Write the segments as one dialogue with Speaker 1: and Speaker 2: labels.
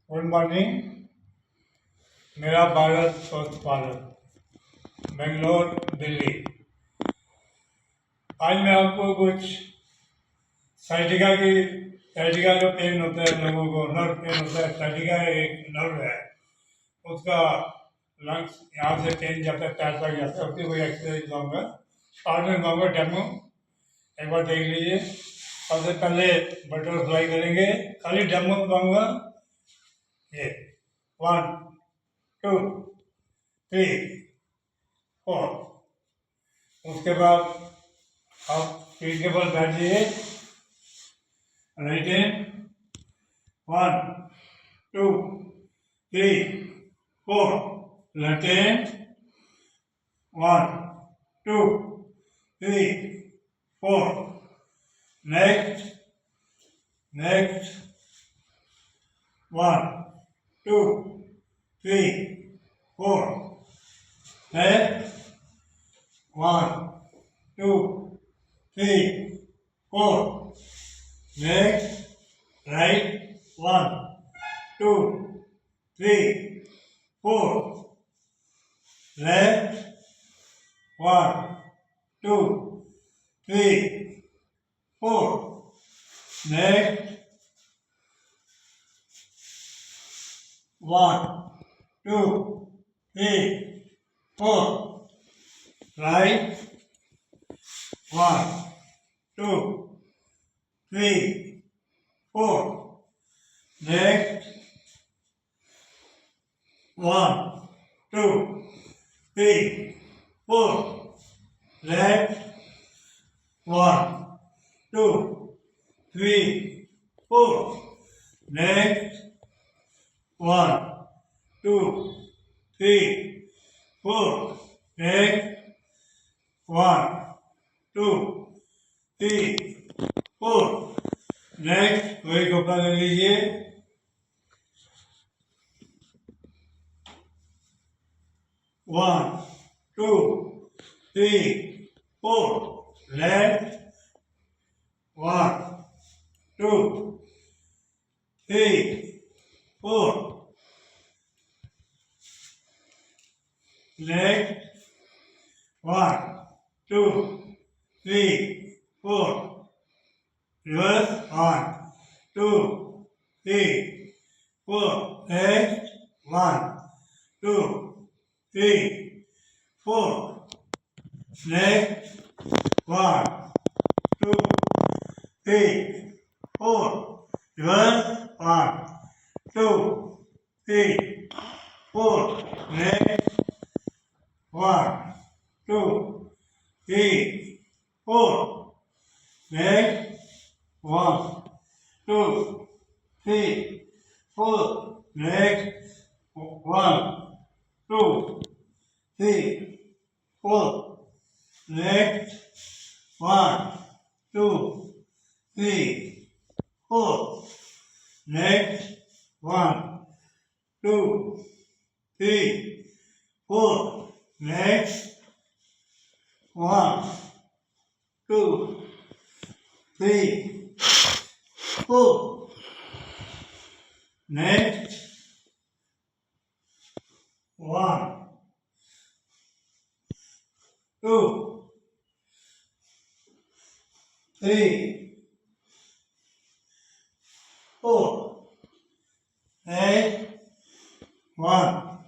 Speaker 1: Good morning. मेरा भारत स्वस्थ भारत, बेंगलोर दिल्ली। आज मैं आपको कुछ साइटिका जो पेन होता है लोगों को, नर्व पेन होता है। साइटिका एक नर्व है, उसका लंग्स यहाँ से पेन जाता है, पैर तक जाता है। उसकी कोई एक्सरसाइज दूँगा, स्टार्ट में दूँगा डेमो, एक बार देख लीजिए। सबसे पहले बटरफ्लाई करेंगे, खाली डेमो दूँगा। ये 1 2 3 4। उसके बाद आप पीठ के बल बैठ जाइए, right hand 1 2 3 4, left hand 1 2 3 4, next 1 2 3 4, next 1 2 3 4, next right 1 2 3 4, left 1 2 3 4, next 1 2 3 4, right 1 2 3 4, next 1 2 3 4, left 1 2 3 4, next 1 2 3 4, next 1 2 3 4, next वही कपड़ा ले लीजिए। 1 2 3 4, left 1 2 3 4, next 1 2 3 4, reverse 1 2 3 4, next 1 2 3 4, next 1 2 3 4, reverse 1 2 3 4, next 1 2 3 4, next 1 2 3 4, next 1 2 3 4, next 1 2 3 4, next 1 2 3 4, next 1 2 3 4, next 1 2 3 4, next 1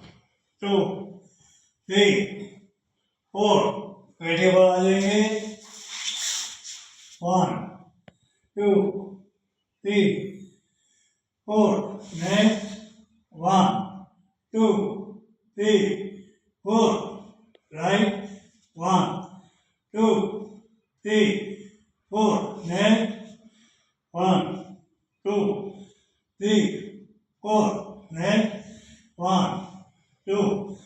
Speaker 1: 2 3 4, पेटी पर आ जाएंगे। 1 2 3 4, next 1 2 3 4, right 1 2 3 4, next 1 2 3 4, next 1 2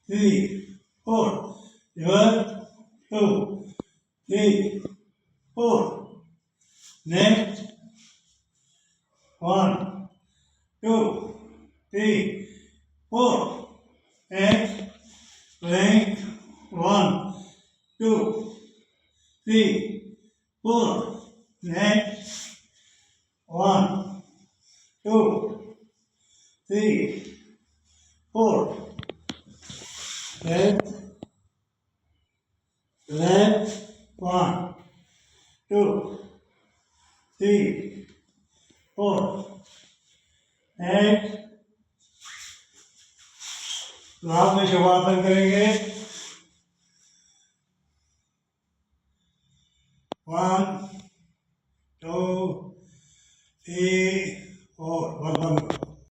Speaker 1: 3 4, reverse 2 3 4, next 1 2 3 4, next plank 1 2 3 4, next 1 3, 4. Left, left, 1, 2, 3, 4. Next, रात में शवासन करेंगे 1, 2, 3,